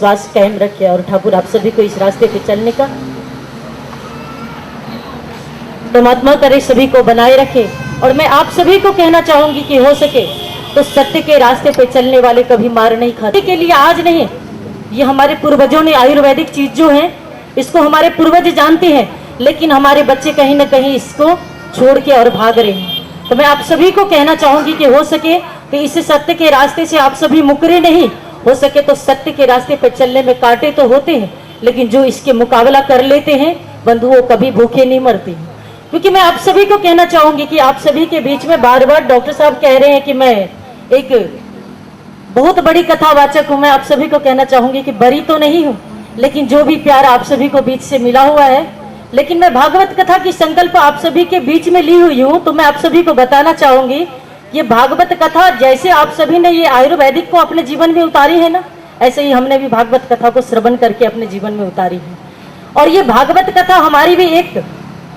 विश्वास कायम रखे और ठाकुर आप सभी को इस रास्ते पे चलने का परमात्मा करे सभी को बनाए रखे। और मैं आप सभी को कहना चाहूंगी कि हो सके तो सत्य के रास्ते पे चलने वाले कभी मार नहीं खाते। के लिए आज नहीं, ये हमारे पूर्वजों ने आयुर्वेदिक चीज जो है इसको हमारे पूर्वज जानते हैं, लेकिन हमारे बच्चे कहीं ना कहीं इसको छोड़ के और भाग रहे हैं। तो मैं आप सभी को कहना चाहूंगी कि हो सके तो इस सत्य के रास्ते से आप सभी मुकरे नहीं, हो सके तो सत्य के रास्ते पर चलने में कांटे तो होते हैं, लेकिन जो इसके मुकाबला कर लेते हैं बंधु वो कभी भूखे नहीं मरते हैं। क्योंकि मैं आप सभी को कहना चाहूंगी कि आप सभी के बीच में बार बार डॉक्टर साहब कह रहे हैं कि मैं एक बहुत बड़ी कथावाचक हूं। मैं आप सभी को कहना चाहूंगी कि बड़ी तो नहीं हूं, लेकिन जो भी प्यार आप सभी को बीच से मिला हुआ है, लेकिन मैं भागवत कथा की संकल्प आप सभी के बीच में ली हुई हूं। तो मैं आप सभी को बताना चाहूंगी ये भागवत कथा जैसे आप सभी ने ये आयुर्वेदिक को अपने जीवन में उतारी है ना, ऐसे ही हमने भी भागवत कथा को श्रवण करके अपने जीवन में उतारी है। और ये भागवत कथा हमारी भी एक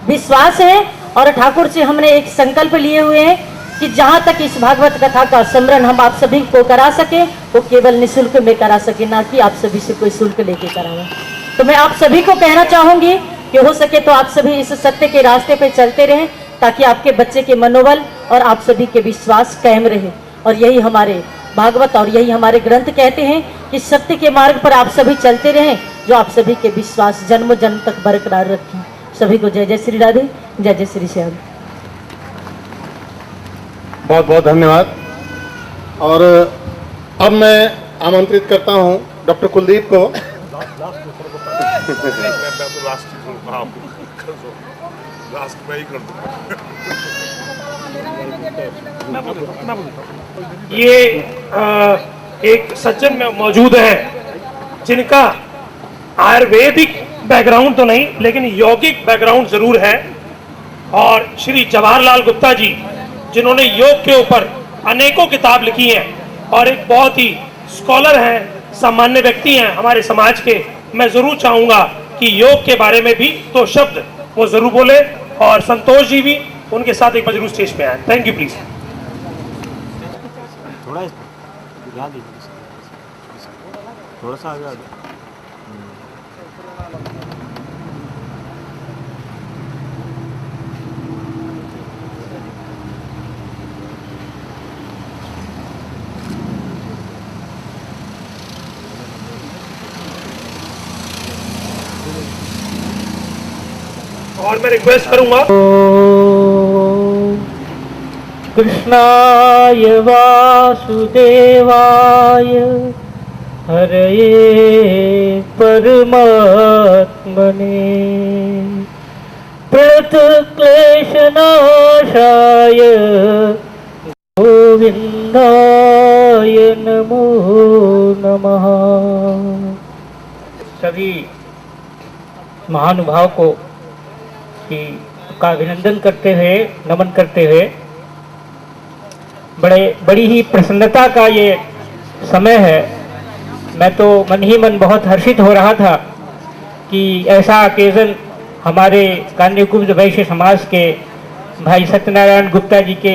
विश्वास है और ठाकुर से हमने एक संकल्प लिए हुए हैं कि जहां तक इस भागवत कथा का स्मरण हम आप सभी को करा सके वो केवल निःशुल्क में करा सके, ना कि आप सभी से कोई शुल्क लेके करावे। तो मैं आप सभी को कहना चाहूंगी कि हो सके तो आप सभी इस सत्य के रास्ते पे चलते रहें, ताकि आपके बच्चे के मनोबल और आप सभी के विश्वास कायम रहे। और यही हमारे भागवत और यही हमारे ग्रंथ कहते हैं कि सत्य के मार्ग पर आप सभी चलते रहें, जो आप सभी के विश्वास जन्म जन्म तक बरकरार रखें। सभी को जय जय श्री राधे, जय जय श्री श्याम। बहुत बहुत धन्यवाद। और अब मैं आमंत्रित करता हूं डॉक्टर कुलदीप को। ये एक सज्जन में मौजूद है जिनका आयुर्वेदिक बैकग्राउंड तो नहीं लेकिन यौगिक बैकग्राउंड जरूर है, और श्री जवाहरलाल गुप्ता जी जिन्होंने योग के ऊपर अनेकों किताब लिखी हैं और एक बहुत ही स्कॉलर हैं, सामान्य व्यक्ति हैं हमारे समाज के। मैं जरूर चाहूंगा कि योग के बारे में भी दो शब्द वो जरूर बोले, और संतोष जी भी उनके साथ एक बार जरूर स्टेज पे आए। Thank you please. थोड़ा सा आगे और मैं रिक्वेस्ट करूंगा कृष्णाय वासुदेवाय हरये परमात्मने प्रणतक्लेशनाशाय गोविंदाय नमो नमः। सभी महानुभाव को का अभिनंदन करते हुए, नमन करते हुए, बड़ी ही प्रसन्नता का ये समय है। मैं तो मन ही मन बहुत हर्षित हो रहा था कि ऐसा ओकेजन हमारे कान्यकुब्ज वैश्य समाज के भाई सत्यनारायण गुप्ता जी के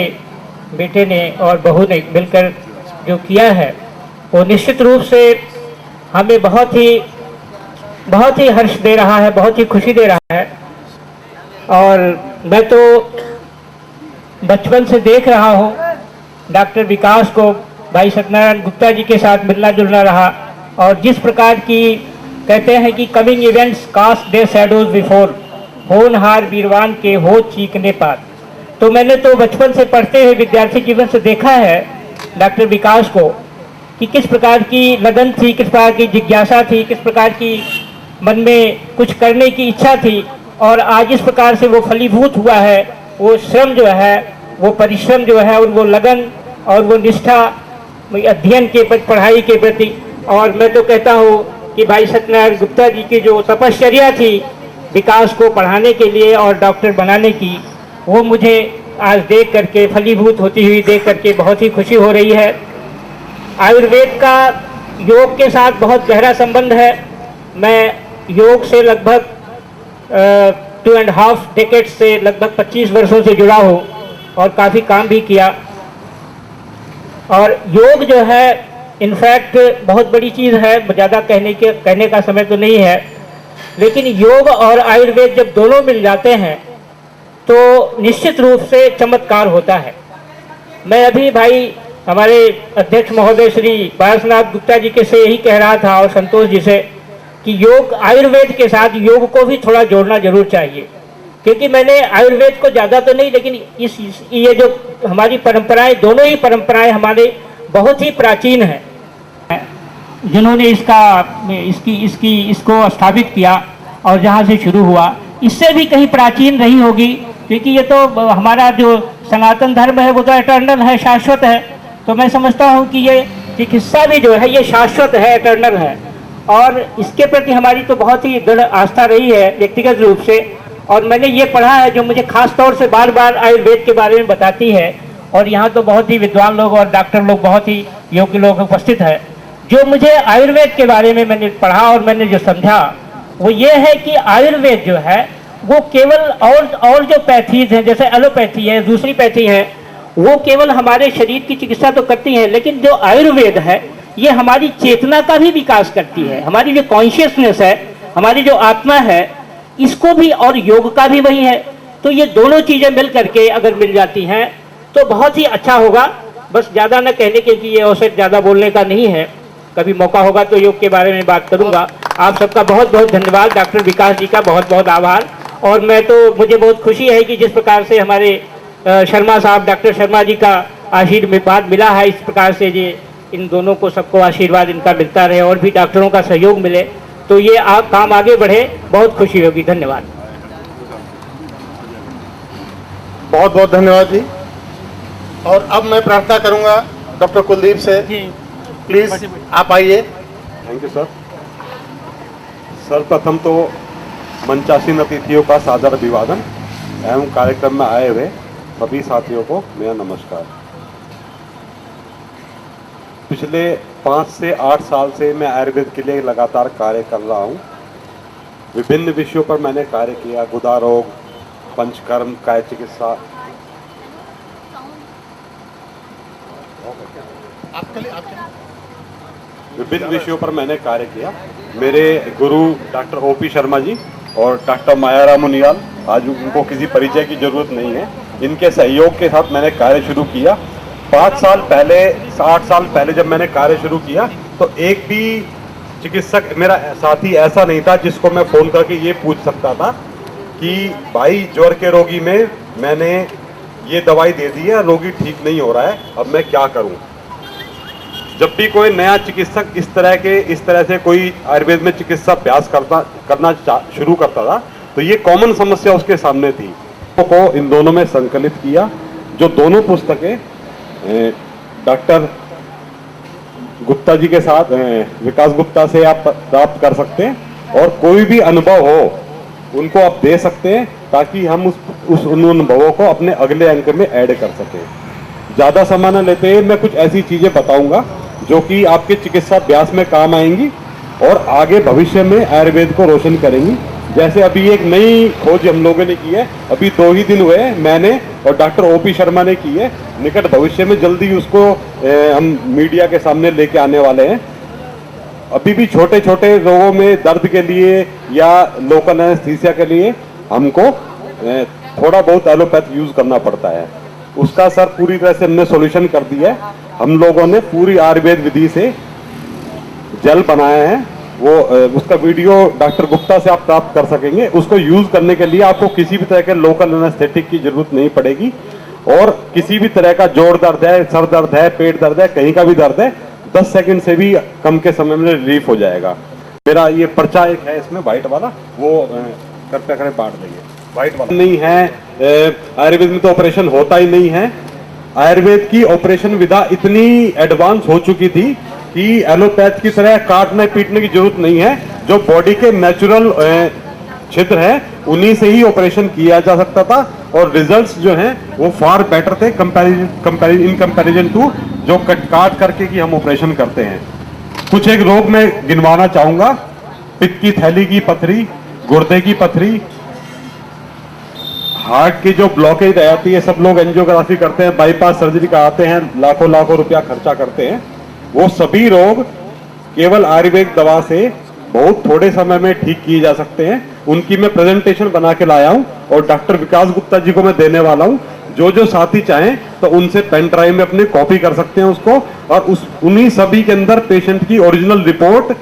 बेटे ने और बहू ने मिलकर जो किया है वो निश्चित रूप से हमें बहुत ही हर्ष दे रहा है, बहुत ही खुशी दे रहा है। और मैं तो बचपन से देख रहा हूँ डॉक्टर विकास को भाई सत्यनारायण गुप्ता जी के साथ मिलना जुलना रहा, और जिस प्रकार की कहते हैं कि coming events cast their shadows before, होनहार वीरवान के हो चीकने पार। तो मैंने तो बचपन से पढ़ते हुए विद्यार्थी जीवन से देखा है डॉक्टर विकास को कि किस प्रकार की लगन थी, किस प्रकार की जिज्ञासा थी, किस प्रकार की मन में कुछ करने की इच्छा थी, और आज इस प्रकार से वो फलीभूत हुआ है। वो श्रम जो है, वो परिश्रम जो है, और वो लगन और वो निष्ठा अध्ययन के प्रति, पढ़ाई के प्रति। और मैं तो कहता हूँ कि भाई सत्यनारायण गुप्ता जी की जो तपश्चर्या थी विकास को पढ़ाने के लिए और डॉक्टर बनाने की, वो मुझे आज देख करके, फलीभूत होती हुई देख करके बहुत ही खुशी हो रही है। आयुर्वेद का योग के साथ बहुत गहरा संबंध है। मैं योग से लगभग 2.5 डेकेड से लगभग 25 वर्षों से जुड़ा हूँ और काफ़ी काम भी किया। और योग जो है इनफैक्ट बहुत बड़ी चीज़ है, ज़्यादा कहने का समय तो नहीं है, लेकिन योग और आयुर्वेद जब दोनों मिल जाते हैं तो निश्चित रूप से चमत्कार होता है। मैं अभी भाई हमारे अध्यक्ष महोदय श्री पारसनाथ गुप्ता जी के से यही कह रहा था और संतोष जी से कि योग आयुर्वेद के साथ योग को भी थोड़ा जोड़ना जरूर चाहिए, क्योंकि मैंने आयुर्वेद को ज़्यादा तो नहीं, लेकिन ये जो हमारी परंपराएं, दोनों ही परंपराएं हमारे बहुत ही प्राचीन हैं। जिन्होंने इसको स्थापित किया और जहाँ से शुरू हुआ, इससे भी कहीं प्राचीन रही होगी, क्योंकि ये तो हमारा जो सनातन धर्म है वो तो एटर्नल है, शाश्वत है। तो मैं समझता हूँ कि ये चिकित्सा भी जो है ये शाश्वत है, एटर्नल है, और इसके प्रति हमारी तो बहुत ही दृढ़ आस्था रही है व्यक्तिगत रूप से। और मैंने ये पढ़ा है, जो मुझे खास तौर से बार बार आयुर्वेद के बारे में बताती है, और यहाँ तो बहुत ही विद्वान लोग और डॉक्टर लोग, बहुत ही योग्य लोग उपस्थित है। जो मुझे आयुर्वेद के बारे में मैंने पढ़ा और मैंने जो समझा वो ये है कि आयुर्वेद जो है वो केवल और जो पैथीज हैं, जैसे एलोपैथी है, दूसरी पैथी है, वो केवल हमारे शरीर की चिकित्सा तो करती हैं, लेकिन जो आयुर्वेद है ये हमारी चेतना का भी विकास करती है। हमारी जो कॉन्शियसनेस है, हमारी जो आत्मा है, इसको भी, और योग का भी वही है। तो ये दोनों चीज़ें मिल करके अगर मिल जाती हैं तो बहुत ही अच्छा होगा। बस ज़्यादा न कहने के, कि ये अवसर ज़्यादा बोलने का नहीं है, कभी मौका होगा तो योग के बारे में बात करूंगा। आप सबका बहुत बहुत धन्यवाद, डॉक्टर विकास जी का बहुत बहुत आभार। और मुझे बहुत खुशी है कि जिस प्रकार से हमारे शर्मा साहब, डॉक्टर शर्मा जी का आशीर्वाद मिला है, इस प्रकार से ये इन दोनों को, सबको आशीर्वाद इनका मिलता रहे और भी डॉक्टरों का सहयोग मिले, तो ये काम आगे बढ़े, बहुत खुशी होगी। धन्यवाद। बहुत बहुत धन्यवाद जी। और अब मैं प्रार्थना करूंगा डॉक्टर कुलदीप से, प्लीज आप आइए। Thank you sir. सर्वप्रथम तो मंचासीन अतिथियों का सादर अभिवादन एवं कार्यक्रम में आए हुए सभी साथियों को मेरा नमस्कार। पिछले 5 से 8 साल से मैं आयुर्वेद के लिए लगातार कार्य कर रहा हूँ। विभिन्न विषयों पर मैंने कार्य किया, गुदा रोग, पंचकर्म, काय चिकित्सा, विभिन्न विषयों पर मैंने कार्य किया। मेरे गुरु डॉक्टर ओपी शर्मा जी और डॉक्टर मायाराम मुनियाल, आज उनको किसी परिचय की जरूरत नहीं है, इनके सहयोग के साथ मैंने कार्य शुरू किया। 5 साल पहले, 8 साल पहले जब मैंने कार्य शुरू किया तो एक भी चिकित्सक, मेरा साथी ऐसा नहीं था जिसको मैं फ़ोन करके ये पूछ सकता था कि भाई ज्वर के रोगी में मैंने ये दवाई दे दी है, रोगी ठीक नहीं हो रहा है, अब मैं क्या करूं। जब भी कोई नया चिकित्सक इस तरह से कोई आयुर्वेद में चिकित्सा अभ्यास करना शुरू करता था तो ये कॉमन समस्या उसके सामने थी। को इन दोनों में संकलित किया, जो दोनों पुस्तकें डॉक्टर गुप्ता जी के साथ, विकास गुप्ता से आप प्राप्त कर सकते हैं, और कोई भी अनुभव हो उनको आप दे सकते हैं, ताकि हम उन अनुभवों को अपने अगले अंक में ऐड कर सकें। ज़्यादा समय न लेते हुए मैं कुछ ऐसी चीज़ें बताऊंगा जो कि आपके चिकित्सा अभ्यास में काम आएंगी और आगे भविष्य में आयुर्वेद को रोशन करेंगी। जैसे अभी एक नई खोज हम लोगों ने की है, अभी 2 ही दिन हुए, मैंने और डॉक्टर ओपी शर्मा ने की है। निकट भविष्य में जल्दी उसको हम मीडिया के सामने लेके आने वाले हैं। अभी भी छोटे छोटे रोगों में, दर्द के लिए या लोकल एनेस्थीसिया के लिए हमको थोड़ा बहुत एलोपैथ यूज करना पड़ता है। उसका सर पूरी तरह से हमने सॉल्यूशन कर दिया है। हम लोगों ने पूरी आयुर्वेद विधि से जेल बनाया है, वो उसका वीडियो डॉक्टर गुप्ता से आप प्राप्त कर सकेंगे। उसको यूज करने के लिए आपको किसी भी तरह के लोकल एनेस्थेटिक की जरूरत नहीं पड़ेगी, और किसी भी तरह का जोड़ दर्द है, सर दर्द है, पेट दर्द है, कहीं का भी दर्द है, 10 सेकंड से भी कम के समय में रिलीफ हो जाएगा। मेरा ये पर्चा एक है इसमें व्हाइट वाला, वो करते करें बांट देंगे। व्हाइट वाला नहीं है, आयुर्वेद में तो ऑपरेशन होता ही नहीं है। आयुर्वेद की ऑपरेशन विधा इतनी एडवांस हो चुकी थी कि एलोपैथ की तरह काटने पीटने की जरूरत नहीं है। जो बॉडी के नेचुरल क्षेत्र है उन्हीं से ही ऑपरेशन किया जा सकता था, और रिजल्ट्स जो हैं वो फार बेटर थे इन कंपैरिजन टू जो काट करके कि हम ऑपरेशन करते हैं। कुछ एक रोग मैं गिनवाना चाहूंगा, पित्त की थैली की पथरी, गुर्दे की पथरी, हार्ट की जो ब्लॉकेज रहती है, सब लोग एंजियोग्राफी करते हैं, बाईपास सर्जरी कराते हैं, लाखों रुपया खर्चा करते हैं। वो सभी रोग केवल आयुर्वेद दवा से बहुत थोड़े समय में ठीक किए जा सकते हैं। उनकी मैं प्रेजेंटेशन बना के लाया हूं और डॉक्टर विकास गुप्ता जी को मैं देने वाला हूं। जो जो साथी चाहें तो उनसे पेन ड्राइव में अपनी कॉपी कर सकते हैं उसको, और उन्हीं सभी के अंदर पेशेंट की ओरिजिनल रिपोर्ट,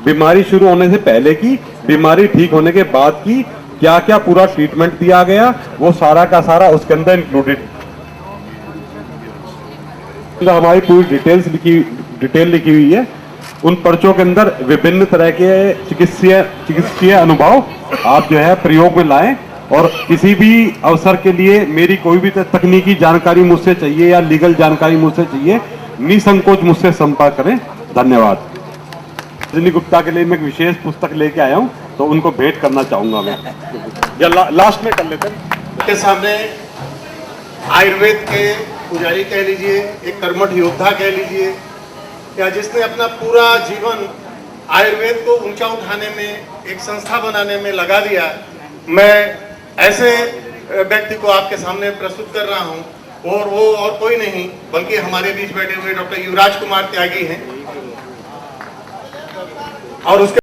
बीमारी शुरू होने से पहले की, बीमारी ठीक होने के बाद की, क्या क्या पूरा ट्रीटमेंट दिया गया, वो सारा का सारा उसके अंदर इंक्लूडेड। हमारी पूरी डिटेल लिखी हुई है। उन पर्चों के अंदर विभिन्न तरह के चिकित्सीय अनुभव आप जो है प्रयोग में लाएं, और किसी भी अवसर के लिए मेरी कोई भी तकनीकी जानकारी मुझसे चाहिए या लीगल जानकारी मुझसे चाहिए, निसंकोच मुझसे संपर्क करें। धन्यवाद। रजनी गुप्ता के लिए मैं एक विशेष पुस्तक लेके आया हूं, तो उनको भेंट करना चाहूंगा मैं, या लास्ट में कर लेते हैं। के सामने आयुर्वेद के पुजारी कह लीजिए, एक कर्मठ योद्धा कह लीजिए, या जिसने अपना पूरा जीवन आयुर्वेद को ऊंचा उठाने में, एक संस्था बनाने में लगा दिया, मैं ऐसे व्यक्ति को आपके सामने प्रस्तुत कर रहा हूं। और वो और कोई नहीं बल्कि हमारे बीच बैठे हुए डॉक्टर युवराज कुमार त्यागी हैं, और उसके